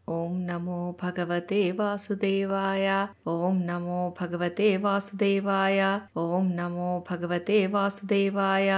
ఓం నమో భగవతే వాసుదేవాయ. ఓం నమో భగవతే వాసుదేవాయ. ఓం నమో భగవతే వాసుదేవాయ.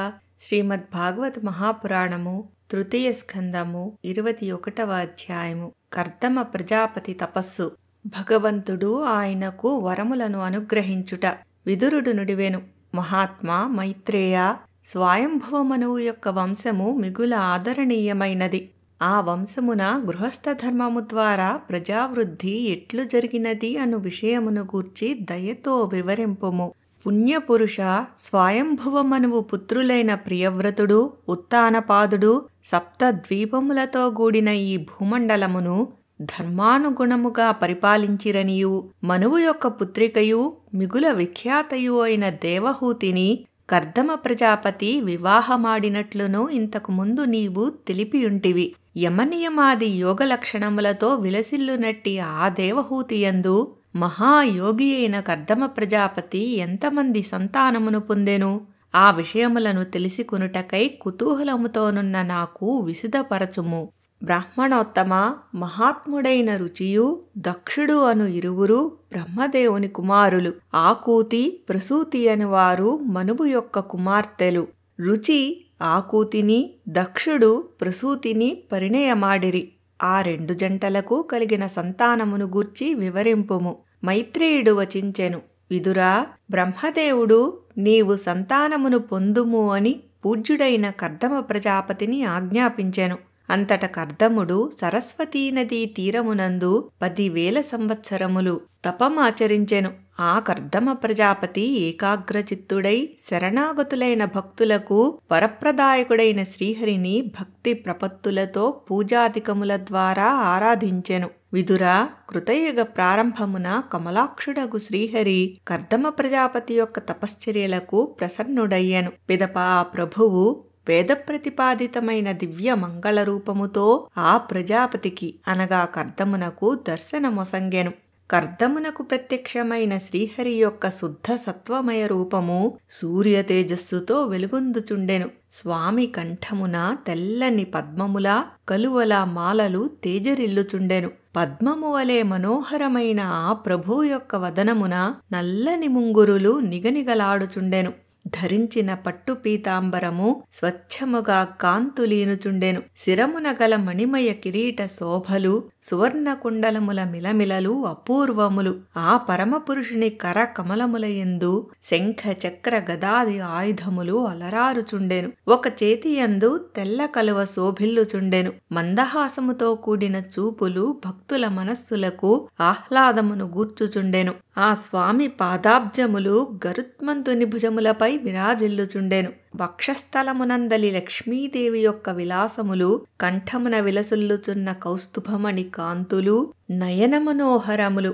శ్రీమద్ భాగవత మహాపురాణము తృతీయ స్కందము 21వ అధ్యాయము. కర్దమ ప్రజాపతి తపస్సు. భగవంతుడు ఆయనకు వరములను అనుగ్రహించుట. విదురుడు నుడివెను. మహాత్మా మైత్రేయ, స్వయంభువమనువు యొక్క వంశము మిగుల ఆదరణీయమైనది. ఆ వంశమున గృహస్థ ధర్మము ద్వారా ప్రజావృద్ధి ఎట్లు జరిగినది అను విషయమును గూర్చి దయతో వివరింపుము. పుణ్యపురుష, స్వయంభువమనువు పుత్రులైన ప్రియవ్రతుడు, ఉత్తానపాదుడు, సప్తద్వీపములతో కూడిన ఈ భూమండలమును ధర్మానుగుణముగా పరిపాలించిరనియు, మనువు యొక్క పుత్రికయు మిగుల విఖ్యాతయు అయిన దేవహూతిని కర్దమ ప్రజాపతి వివాహమాడినట్లును ఇంతకు ముందు నీవు తెలిపియుంటివి. యమనియమాది యోగలక్షణములతో విలసిల్లునట్టి ఆ దేవహూతియందు మహాయోగి అయిన కర్దమ ప్రజాపతి ఎంతమంది సంతానమును పొందెను? ఆ విషయములను తెలిసికొనుటకై కుతూహలముతోనున్న నాకు విశదపరచుము. బ్రాహ్మణోత్తమ, మహాత్ముడైన రుచియు దక్షుడు అను ఇరువురు బ్రహ్మదేవుని కుమారులు. ఆకూతి, ప్రసూతి అనువారు మనువు యొక్క కుమార్తెలు. రుచి ఆకూతిని, దక్షుడు ప్రసూతిని పరిణయమాడిరి. ఆ రెండు జంటలకు కలిగిన సంతానమును గూర్చి వివరింపుము. మైత్రేయుడు వచించెను. విదురా, బ్రహ్మదేవుడు నీవు సంతానమును పొందుము అని పూజ్యుడైన కర్దమ ప్రజాపతిని ఆజ్ఞాపించెను. అంతట కర్దముడు సరస్వతీనదీ తీరమునందు 10,000 సంవత్సరములు తపమాచరించెను. ఆ కర్దమ ప్రజాపతి ఏకాగ్రచిత్తుడై శరణాగతులైన భక్తులకు వరప్రదాయకుడైన శ్రీహరిని భక్తి ప్రపత్తులతో పూజాధికముల ద్వారా ఆరాధించెను. విదురా, కృతయుగ ప్రారంభమున కమలాక్షుడగు శ్రీహరి కర్దమ ప్రజాపతి యొక్క తపశ్చర్యలకు ప్రసన్నుడయ్యెను. పిదప ఆ ప్రభువు వేద ప్రతిపాదితమైన దివ్య మంగళ రూపముతో ఆ ప్రజాపతికి అనగా కర్దమునకు దర్శనమొసంగెను. కర్దమునకు ప్రత్యక్షమైన శ్రీహరి యొక్క శుద్ధ సత్వమయ రూపము సూర్య తేజస్సుతో వెలుగొందుచుండెను. స్వామి కంఠమున తెల్లని పద్మముల కలువల మాలలు తేజరిల్లుచుండెను. పద్మము వలె మనోహరమైన ఆ ప్రభు యొక్క వదనమున నల్లని ముంగురులు నిగనిగలాడుచుండెను. ధరించిన పట్టు పీతాంబరము స్వచ్ఛముగా కాంతులీనుచుండెను. శిరమున గల మణిమయ కిరీట శోభలు, సువర్ణ కుండలముల మిలమిలలు అపూర్వములు. ఆ పరమపురుషుని కర కమలములయందు శంఖ చక్ర గదాది ఆయుధములు అలరారుచుండెను. ఒక చేతియందు తెల్ల కలువ శోభిల్లుచుండెను. మందహాసముతో కూడిన చూపులు భక్తుల మనస్సులకు ఆహ్లాదమును గూర్చుచుండెను. ఆ స్వామి పాదాబ్జములు గరుత్మంతుని భుజములపై విరాజిల్లుచుండెను. వక్షస్థలమునందలి లక్ష్మీదేవి యొక్క విలాసములు, కంఠమున విలసుల్లుచున్న కౌస్తుభమణి కాంతులు నయనమనోహరములు.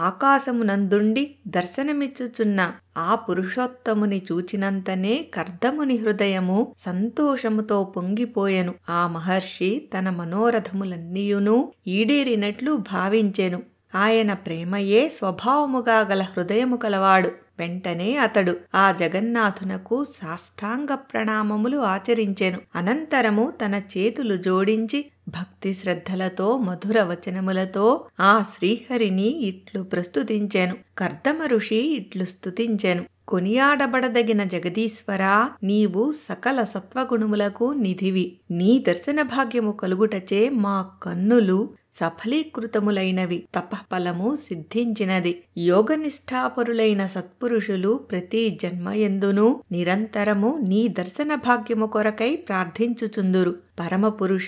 ఆకాశమునందుండి దర్శనమిచ్చుచున్న ఆ పురుషోత్తముని చూచినంతనే కర్దముని హృదయము సంతోషముతో పొంగిపోయెను. ఆ మహర్షి తన మనోరథములన్నీయును ఈడేరినట్లు భావించెను. ఆయన ప్రేమయే స్వభావముగా గల హృదయము కలవాడు. వెంటనే అతడు ఆ జగన్నాథునకు సాష్టాంగ ప్రణామములు ఆచరించెను. అనంతరము తన చేతులు జోడించి భక్తి శ్రద్ధలతో మధుర వచనములతో ఆ శ్రీహరిని ఇట్లు ప్రస్తుతించెను. కర్దమ ఋషి ఇట్లు స్తుతించెను. కొనియాడబడదగిన జగదీశ్వరా, నీవు సకల సత్వగుణములకు నిధివి. నీ దర్శన భాగ్యము కలుగుటచే మా కన్నులు సఫలీకృతములైనవి. తపఫలము సిద్ధించినది. యోగనిష్ఠాపరులైన సత్పురుషులు ప్రతి జన్మయందును నిరంతరము నీ దర్శన భాగ్యము కొరకై ప్రార్థించుచుందురు. పరమపురుష,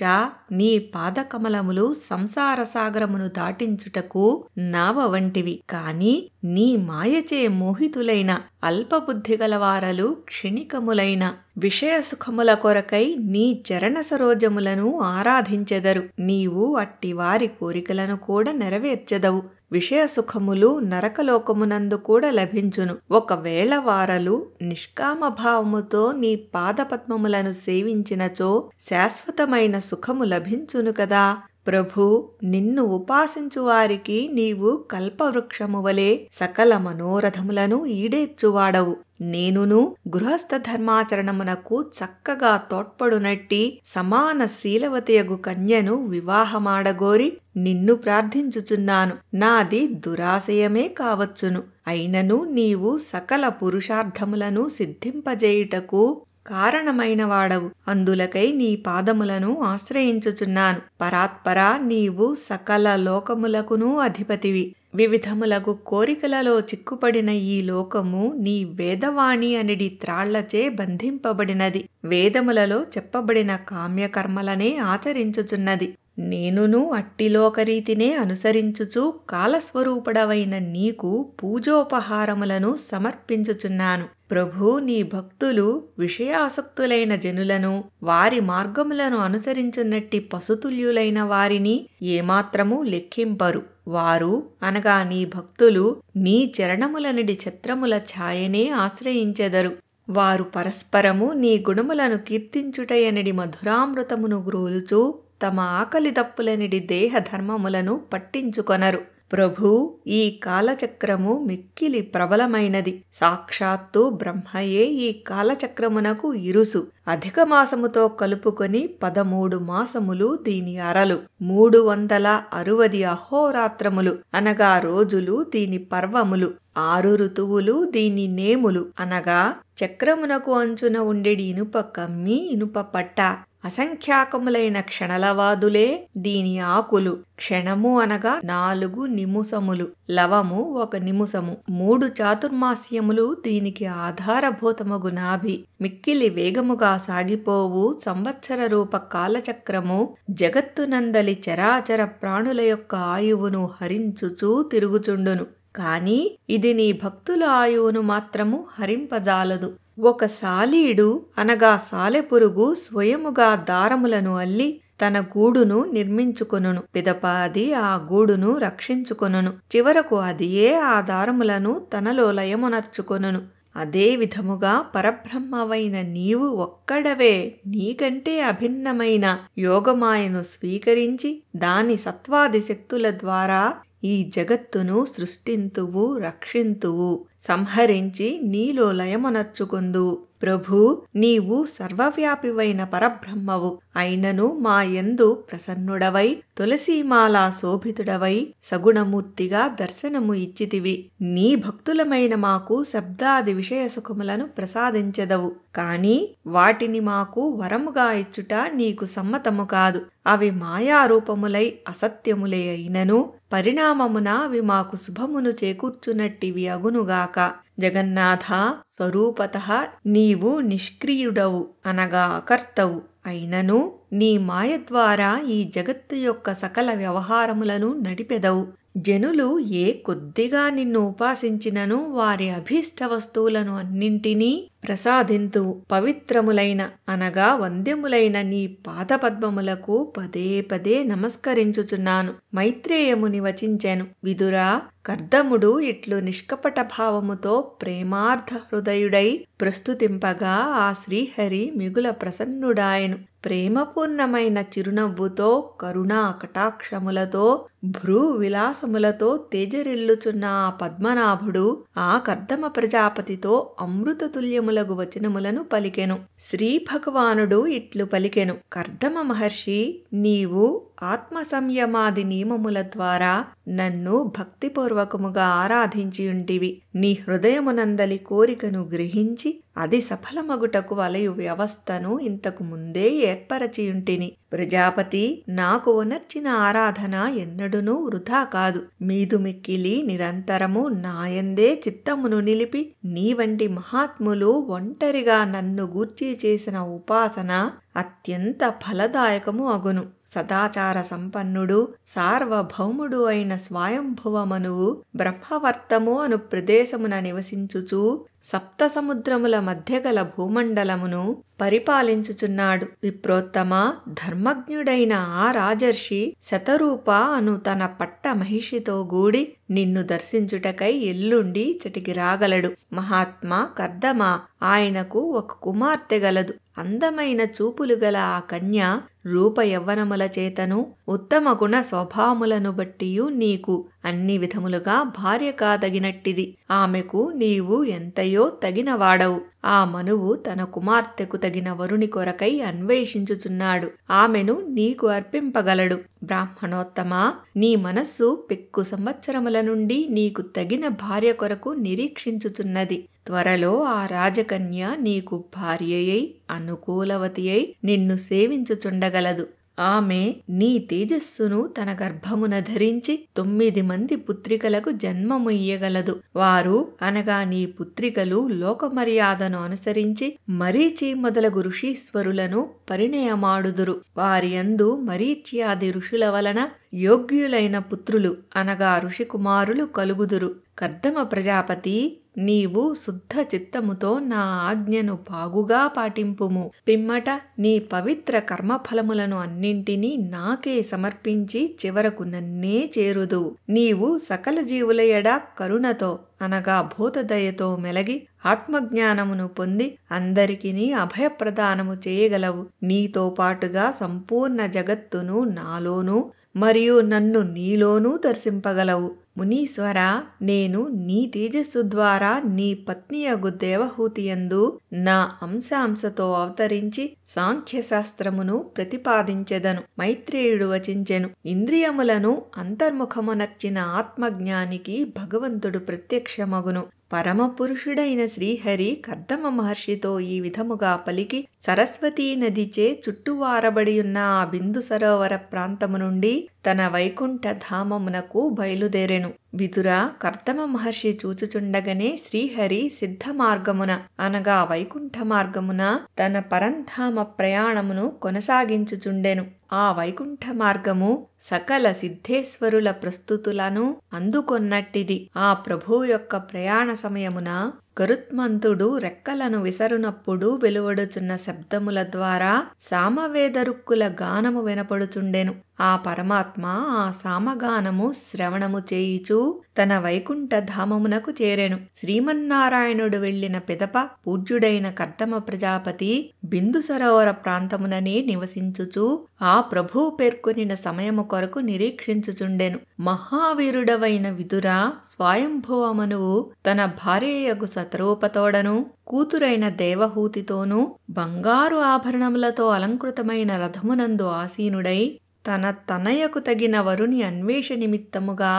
నీ పాదకమలములు సంసార సాగరమును దాటించుటకు నావ వంటివి. కాని నీ మాయచే మోహితులైన అల్పబుద్ధి గలవారలు క్షణికములైన విషయసుఖముల కొరకై నీ చరణ సరోజములను ఆరాధించెదరు. నీవు అట్టి వారి కోరికలను కూడా నెరవేర్చెదవు. విషయసుఖములు నరకలోకమునందు కూడా లభించును. ఒకవేళ వారలు నిష్కామభావముతో నీ పాదపద్మములను సేవించినచో శాశ్వతమైన సుఖము లభించును కదా. ప్రభు, నిన్ను ఉపాసించు వారికి నీవు కల్పవృక్షము వలె సకల మనోరథములను ఈడేర్చువాడవు. నేనును గృహస్థ ధర్మాచరణమునకు చక్కగా తోడ్పడునట్టి సమాన శీలవతయగు కన్యను వివాహమాడగోరి నిన్ను ప్రార్థించుచున్నాను. నాది దురాశయమే కావచ్చును, అయినను నీవు సకల పురుషార్థములను సిద్ధింపజేయుటకు కారణమైన వాడవు. అందులకై నీ పాదములను ఆశ్రయించుచున్నాను. పరాత్పరా, నీవు సకల లోకములకును అధిపతివి. వివిధములగు కోరికలలో చిక్కుపడిన ఈ లోకము నీ వేదవాణి అనిడి త్రాళ్లచే బంధింపబడినది. వేదములలో చెప్పబడిన కామ్యకర్మలనే ఆచరించుచున్నది. నేనును అట్టిలోకరీతినే అనుసరించుచు కాలస్వరూపుడవైన నీకు పూజోపహారములను సమర్పించుచున్నాను. ప్రభూ, నీ భక్తులు విషయాసక్తులైన జనులను, వారి మార్గములను అనుసరించున్నట్టి పశుతుల్యులైన వారిని ఏమాత్రము లెక్కింపరు. వారు అనగా నీ భక్తులు నీ చరణములనిడి ఛత్రముల ఛాయనే ఆశ్రయించెదరు. వారు పరస్పరము నీ గుణములను కీర్తించుటయనిడి మధురామృతమును గ్రోలుచు తమ ఆకలి దప్పులనిడి దేహధర్మములను పట్టించుకొనరు. ప్రభూ, ఈ కాలచక్రము మిక్కిలి ప్రబలమైనది. సాక్షాత్తు బ్రహ్మయే ఈ కాలచక్రమునకు ఇరుసు. అధిక మాసముతో కలుపుకొని 13 మాసములు దీని అరలు, 360 అహోరాత్రములు అనగా రోజులు దీని పర్వములు, 6 ఋతువులు దీని నేములు అనగా చక్రమునకు అంచున ఉండెడి ఇనుప కమ్మి, ఇనుప పట్ట. అసంఖ్యాకములైన క్షణలవాదులే దీని ఆకులు. క్షణము అనగా 4 నిముసములు, లవము 1 నిముసము. 3 చాతుర్మాస్యములు దీనికి ఆధారభూతమగు నాభి. మిక్కిలి వేగముగా సాగిపోవు సంవత్సర రూప కాలచక్రము జగత్తునందలి చరాచర ప్రాణుల యొక్క ఆయువును హరించుచూ తిరుగుచుండును. కాని ఇది నీ భక్తుల ఆయువును మాత్రము హరింపజాలదు. ఒక సాలీడు అనగా సాలెపురుగు స్వయముగా దారములను అల్లి తన గూడును నిర్మించుకొనును. పిదప అది ఆ గూడును రక్షించుకొనును. చివరకు అదియే ఆ దారములను తనలో లయమునర్చుకొనును. అదే విధముగా పరబ్రహ్మవైన నీవు ఒక్కడవే నీకంటే అభిన్నమైన యోగమాయను స్వీకరించి దాని సత్వాది శక్తుల ద్వారా ఈ జగత్తును సృష్టింతువు, రక్షింతువు, సంహరించి నీలో లయమునర్చుకొందువు. ప్రభూ, నీవు సర్వవ్యాపివైన పరబ్రహ్మవు. అయినను మా యందు ప్రసన్నుడవై తులసీమాలా శోభితుడవై సగుణమూర్తిగా దర్శనము ఇచ్చితివి. నీ భక్తులమైన మాకు శబ్దాది విషయ సుఖములను ప్రసాదించెదవు. కాని వాటిని మాకు వరముగా ఇచ్చుట నీకు సమ్మతము కాదు. అవి మాయారూపములై అసత్యములే అయినను పరిణామమున అవి మాకు శుభమును చేకూర్చునట్టివి అగునుగాక. జగన్నాథ, స్వరూపతః నీవు నిష్క్రియుడవు అనగా అకర్తవు. అయినను నీ మాయ ద్వారా ఈ జగత్తు యొక్క సకల వ్యవహారములను నడిపెదవు. జనులు ఏ కొద్దిగా నిన్ను ఉపాసించినను వారి అభీష్ట వస్తువులను అన్నింటినీ ప్రసాదింతువు. పవిత్రములైన అనగా వంద్యములైన నీ పాదపద్మములకు పదే పదే నమస్కరించుచున్నాను. మైత్రేయముని వచించెను. విదురా, కర్దముడు ఇట్లు నిష్కపట భావముతో ప్రేమార్థ హృదయుడై ప్రస్తుతింపగా ఆ శ్రీహరి మిగుల ప్రసన్నుడాయను. ప్రేమపూర్ణమైన చిరునవ్వుతో, కరుణా కటాక్షములతో, భ్రూ విలాసములతో తేజరిల్లుచున్న ఆ పద్మనాభుడు ఆ కర్దమ ప్రజాపతితో అమృతతుల్యములగు వచనములను పలికెను. శ్రీ భగవానుడు ఇట్లు పలికెను. కర్దమ మహర్షి, నీవు ఆత్మ సంయమాది నియమముల ద్వారా నన్ను భక్తిపూర్వకముగా ఆరాధించియుంటివి. నీ హృదయమునందలి కోరికను గ్రహించి అది సఫలమగుటకు వలయు వ్యవస్థను ఇంతకు ముందే ఏర్పరచియుంటిని. ప్రజాపతి, నాకు ఉనర్చిన ఆరాధన ఎన్నడునూ వృధా కాదు. మీదు మిక్కిలి నిరంతరము నాయందే చిత్తమును నిలిపి నీ వంటి మహాత్ములు ఒంటరిగా నన్ను గూర్చి చేసిన ఉపాసన అత్యంత ఫలదాయకము అగును. సదాచార సంపన్నుడు సార్వభౌముడు అయిన స్వయంభువమనువు బ్రహ్మవర్తము అను ప్రదేశమున నివసించుచూ సప్త సముద్రముల మధ్య గల భూమండలమును పరిపాలించుచున్నాడు. విప్రోత్తమ, ధర్మజ్ఞుడైన ఆ రాజర్షి శతరూప అను తన పట్ట మహిషితో గూడి నిన్ను దర్శించుటకై ఎల్లుండి చటికి రాగలడు. మహాత్మా కర్దమ, ఆయనకు ఒక కుమార్తె గలదు. అందమైన చూపులు గల ఆ కన్య రూప యవ్వనముల చేతను ఉత్తమ గుణ స్వభావములను బట్టియు నీకు అన్ని విధములుగా భార్య కాదగినట్టిది. ఆమెకు నీవు ఎంతయో తగినవాడవు. ఆ మనువు తన కుమార్తెకు తగిన వరుని కొరకై అన్వేషించుచున్నాడు. ఆమెను నీకు అర్పింపగలడు. బ్రాహ్మణోత్తమా, నీ మనస్సు పెక్కు సంవత్సరముల నుండి నీకు తగిన భార్య కొరకు నిరీక్షించుచున్నది. త్వరలో ఆ రాజకన్య నీకు భార్యయై అనుకూలవతి అయి నిన్ను సేవించుచుండగలదు. ఆమె నీ తేజస్సును తన గర్భమున ధరించి 9 మంది పుత్రికలకు జన్మముయ్యగలదు. వారు అనగా నీ పుత్రికలు లోకమర్యాదను అనుసరించి మరీచి మొదలగు ఋషీశ్వరులను పరిణయమాడుదురు. వారి యందు మరీచ్యాది ఋషుల వలన యోగ్యులైన పుత్రులు అనగా ఋషికుమారులు కలుగుదురు. కర్దమ ప్రజాపతి, నీవు శుద్ధ చిత్తముతో నా ఆజ్ఞను బాగుగా పాటింపుము. పిమ్మట నీ పవిత్ర కర్మఫలములను అన్నింటినీ నాకే సమర్పించి చివరకు నన్నే చేరుదువు. నీవు సకల జీవుల ఎడ కరుణతో అనగా భూతదయతో మెలగి ఆత్మజ్ఞానమును పొంది అందరికిని అభయప్రదానము చేయగలవు. నీతో పాటుగా సంపూర్ణ జగత్తును నాలోనూ మరియు నన్ను నీలోనూ దర్శింపగలవు. మునీశ్వర, నేను నీ తేజస్సు ద్వారా నీ పత్నియగు దేవహూతియందు నా అంశతో అవతరించి సాంఖ్యశాస్త్రమును ప్రతిపాదించెదను. మైత్రేయుడు వచించెను. ఇంద్రియములను అంతర్ముఖమునర్చిన ఆత్మజ్ఞానికి భగవంతుడు ప్రత్యక్షమగును. పరమపురుషుడైన శ్రీహరి కర్దమ మహర్షితో ఈ విధముగా పలికి సరస్వతీ నదిచే చుట్టువారబడియున్న ఆ బిందు సరోవర ప్రాంతము నుండి తన వైకుంఠ ధామమునకు బయలుదేరెను. విదుర, కర్దమ మహర్షి చూచుచుండగనే శ్రీహరి సిద్ధ మార్గమున అనగా వైకుంఠ మార్గమున తన పరంధామ ప్రయాణమును కొనసాగించుచుండెను. ఆ వైకుంఠ మార్గము సకల సిద్ధేశ్వరుల ప్రస్తుతులను అందుకొన్నట్టిది. ఆ ప్రభువు యొక్క ప్రయాణ సమయమున గరుత్మంతుడు రెక్కలను విసరునప్పుడు వెలువడుచున్న శబ్దముల ద్వారా సామవేదరుక్కుల గానము వినపడుచుండెను. ఆ పరమాత్మ ఆ సామగానము శ్రవణము చేయిచూ తన వైకుంఠ ధామమునకు చేరెను. శ్రీమన్నారాయణుడు వెళ్లిన పిదప పూజ్యుడైన కర్దమ ప్రజాపతి బిందు సరోవర ప్రాంతముననే నివసించుచూ ఆ ప్రభువు పేర్కొనిన సమయము కొరకు నిరీక్షించుచుండెను. మహావీరుడవైన విదుర, స్వయంభువమనువు తన భార్యయగు సతరూపతోడను కూతురైన దేవహూతితోనూ బంగారు ఆభరణములతో అలంకృతమైన రథమునందు ఆసీనుడై తన తనయకు తగిన వరుని అన్వేష నిమిత్తముగా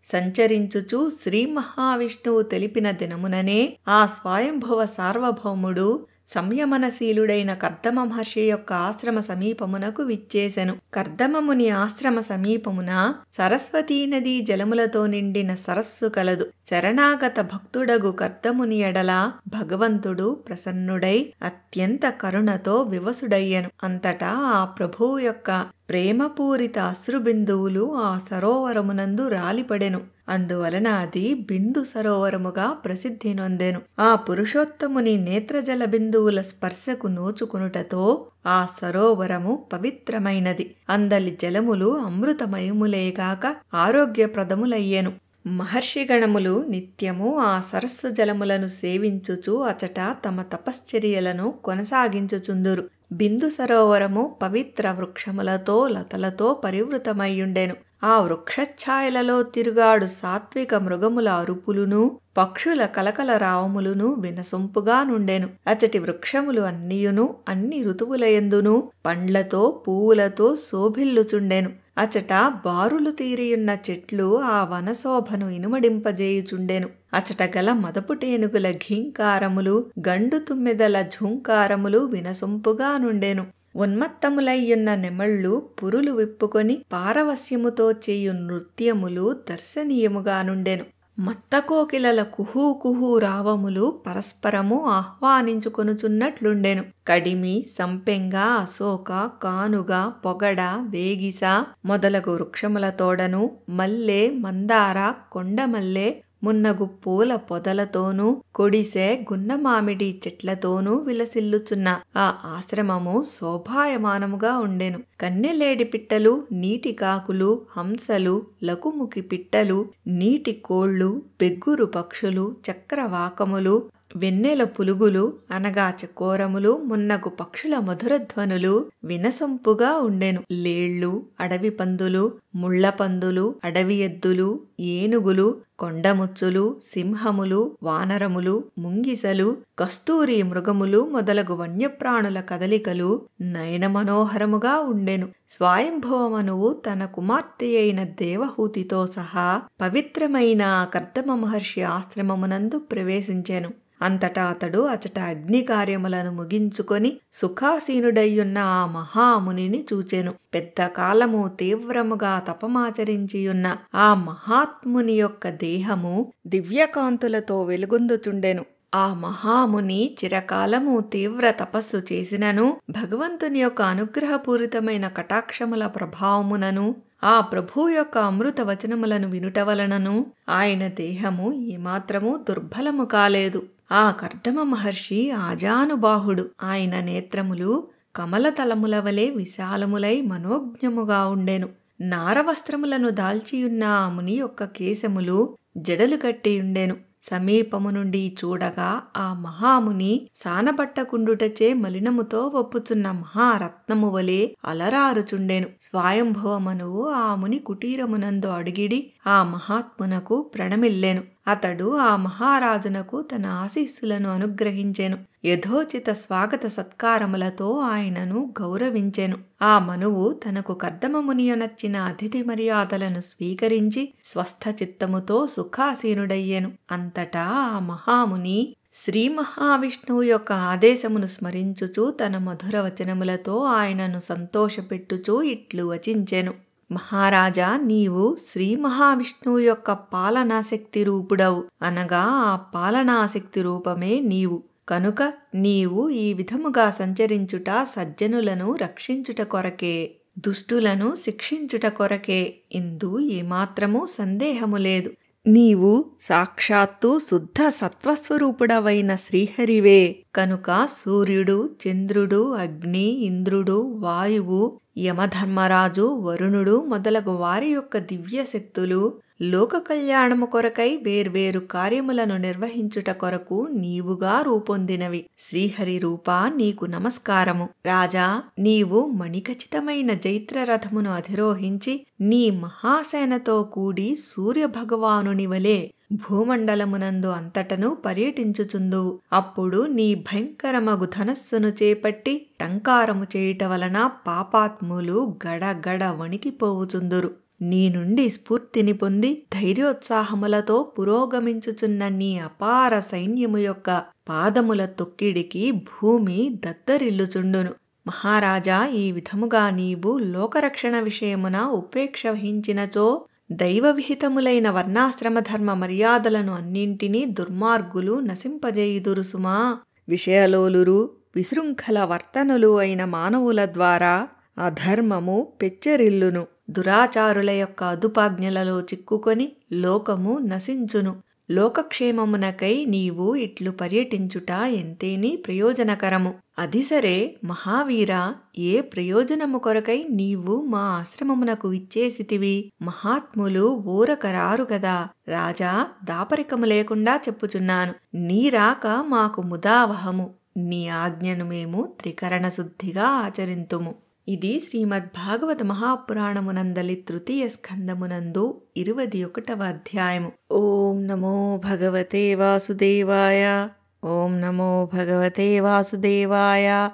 సంచరించుచు శ్రీ మహావిష్ణువు తెలిపిన దినముననే ఆ స్వయంభువ సార్వభౌముడు సంయమనశీలుడైన కర్దమ మహర్షి యొక్క ఆశ్రమ సమీపమునకు విచ్చేసెను. కర్దమముని ఆశ్రమ సమీపమున సరస్వతీ నదీ జలములతో నిండిన సరస్సు కలదు. శరణాగత భక్తుడగు కర్దముని ఎడల భగవంతుడు ప్రసన్నుడై అత్యంత కరుణతో వివసుడయ్యెను. అంతటా ఆ ప్రభువు యొక్క ప్రేమపూరిత అశ్రుబిందువులు ఆ సరోవరమునందు రాలిపడెను. అందువలన అది బిందు సరోవరముగా ప్రసిద్ధి నొందెను. ఆ పురుషోత్తముని నేత్రజల బిందువుల స్పర్శకు నోచుకునుటతో ఆ సరోవరము పవిత్రమైనది. అందలి జలములు అమృతమయములేగాక ఆరోగ్యప్రదములయ్యెను. మహర్షిగణములు నిత్యము ఆ సరస్సు జలములను సేవించుచు అచట తమ తపశ్చర్యలను కొనసాగించుచుందురు. బిందు సరోవరము పవిత్ర వృక్షములతో లతలతో పరివృతమయ్యుండెను. ఆ వృక్షఛాయలలో తిరుగాడు సాత్విక మృగముల అరుపులును పక్షుల కలకల రావములును వినసొంపుగా నుండెను. అచటి వృక్షములు అన్నియును అన్ని ఋతువులయందును పండ్లతో పువ్వులతో శోభిల్లుచుండెను. అచట బారులు తీరియున్న చెట్లు ఆ వనశోభను ఇనుమడింపజేయుచుండెను. అచట గల మదపుటేనుగుల ఘీంకారములు గండు తుమ్మెదల ఝూంకారములు వినసొంపుగా నుండెను. ఉన్మత్తములయ్యున్న నెమళ్ళు పురులు విప్పుకొని పారవస్యముతో చేయు నృత్యములు దర్శనీయముగా నుండెను. మత్తకోకిలల కుహూ కుహూ రావములు పరస్పరము ఆహ్వానించుకొనుచున్నట్లుండెను. కడిమి, సంపెంగ, అశోక, కానుగ, పొగడ, వేగిస మొదలగు వృక్షముల తోడను మల్లె, మందార, కొండమల్లె మున్నగు పూల పొదలతోనూ కొడిసె, గున్నమామిడి చెట్లతోనూ విలసిల్లుచున్న ఆ ఆశ్రమము శోభాయమానముగా ఉండెను. కన్నెలేడి పిట్టలు, నీటి కాకులు, హంసలు, లకుముకి పిట్టలు, నీటి కోళ్లు, బెగ్గురు పక్షులు, చక్రవాకములు, వెన్నెల పులుగులు అనగా చకోరములు మున్నగు పక్షుల మధురధ్వనులు వినసొంపుగా ఉండెను. లేళ్ళు, అడవి పందులు, ముళ్లపందులు, అడవి ఎద్దులు, ఏనుగులు, కొండముచ్చులు, సింహములు, వానరములు, ముంగిసలు, కస్తూరి మృగములు మొదలగు వన్యప్రాణుల కదలికలు నయనమనోహరముగా ఉండెను. స్వయంభవమనువు తన కుమార్తె అయిన దేవహూతితో సహా పవిత్రమైన కర్దమ మహర్షి ఆశ్రమమునందు ప్రవేశించెను. అంతటా అతడు అచట అగ్నికార్యములను ముగించుకొని సుఖాసీనుడయ్యున్న ఆ మహామునిని చూచెను. పెద్ద కాలము తీవ్రముగా తపమాచరించియున్న ఆ మహాత్ముని యొక్క దేహము దివ్యకాంతులతో వెలుగొందుచుండెను. ఆ మహాముని చిరకాలము తీవ్ర తపస్సు చేసినను భగవంతుని యొక్క అనుగ్రహపూరితమైన కటాక్షముల ప్రభావమునను ఆ ప్రభు యొక్క అమృత వచనములను వినుట వలనను ఆయన దేహము ఏమాత్రము దుర్బలము కాలేదు. ఆ కర్దమ మహర్షి ఆజానుబాహుడు. ఆయన నేత్రములు కమలతలముల వలె విశాలములై మనోజ్ఞముగా ఉండెను. నారవస్త్రములను దాల్చియున్న ఆ ముని యొక్క కేశములు జడలు కట్టియుండెను. సమీపము నుండి చూడగా ఆ మహాముని సానబట్టకుండుటచే మలినముతో ఒప్పుచున్న మహారత్నము వలె అలరారుచుండెను. స్వయంభవమనువు ఆ ముని కుటీరమునందు అడిగిడి ఆ మహాత్మునకు ప్రణమిల్లెను. అతడు ఆ మహారాజునకు తన ఆశీస్సులను అనుగ్రహించెను. యథోచిత స్వాగత సత్కారములతో ఆయనను గౌరవించెను. ఆ మనువు తనకు కర్దమమునియనర్చిన అతిథి మర్యాదలను స్వీకరించి స్వస్థ చిత్తముతో సుఖాసీనుడయ్యెను. అంతటా ఆ మహాముని శ్రీ మహావిష్ణువు యొక్క ఆదేశమును స్మరించుచు తన మధుర వచనములతో ఆయనను సంతోషపెట్టుచూ ఇట్లు వచించెను. మహారాజా, నీవు శ్రీ మహావిష్ణువు యొక్క పాలనాశక్తి రూపుడవు, అనగా ఆ పాలనాశక్తి రూపమే నీవు. కనుక నీవు ఈ విధముగా సంచరించుట సజ్జనులను రక్షించుట కొరకే, దుష్టులను శిక్షించుట కొరకే. ఇందు ఏమాత్రమూ సందేహము లేదు. నీవు సాక్షాత్తు శుద్ధ సత్వస్వరూపుడవైన శ్రీహరివే. కనుక సూర్యుడు, చంద్రుడు, అగ్ని, ఇంద్రుడు, వాయువు, యమధర్మరాజు, వరుణుడు మొదలగు వారి యొక్క దివ్య శక్తులు లోక కళ్యాణము కొరకై వేర్వేరు కార్యములను నిర్వహించుట కొరకు నీవుగా రూపొందినవి. శ్రీహరి రూపా, నీకు నమస్కారము. రాజా, నీవు మణిఖచితమైన జైత్రరథమును అధిరోహించి నీ మహాసేనతో కూడి సూర్యభగవానుని వలె భూమండలమునందు అంతటను పర్యటించుచుందువు. అప్పుడు నీ భయంకరమగు ధనస్సును చేపట్టి టంకారము చేయుట వలన పాపాత్ములు గడగడ వణికిపోవుచుందురు. నీ నుండి స్ఫూర్తిని పొంది ధైర్యోత్సాహములతో పురోగమించుచున్న నీ అపార సైన్యము యొక్క పాదముల తొక్కిడికి భూమి దద్దరిల్లుచుండును. మహారాజా, ఈ విధముగా నీవు లోకరక్షణ విషయమున ఉపేక్ష వహించినచో దైవవిహితములైన వర్ణాశ్రమ ధర్మ మర్యాదలను అన్నింటినీ దుర్మార్గులు నశింపజేయుదురు సుమా. విషయలోలురు, విశృంఖల వర్తనులు అయిన మానవుల ద్వారా అధర్మము పెచ్చెరిల్లును. దురాచారుల యొక్క అదుపాజ్ఞలలో చిక్కుకొని లోకము నశించును. లోకక్షేమమునకై నీవు ఇట్లు పర్యటించుట ఎంతేని ప్రయోజనకరము. అది సరే మహావీరా, ఏ ప్రయోజనము కొరకై నీవు మా ఆశ్రమమునకు ఇచ్చేసితివి? మహాత్ములు ఊరకరారు గదా. రాజా, దాపరికము లేకుండా చెప్పుచున్నాను. నీ రాక మాకు ముదావహము. నీ ఆజ్ఞను మేము త్రికరణ శుద్ధిగా ఆచరింతుము. ఇది శ్రీమద్భాగవత మహాపురాణమునందలి తృతీయ స్కందమునందు 21వ అధ్యాయము. ఓం నమో భగవతే వాసుదేవాయ. ఓం నమో భగవతే వాసుదేవాయ.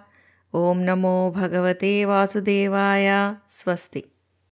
ఓం నమో భగవతే వాసుదేవాయ. స్వస్తి.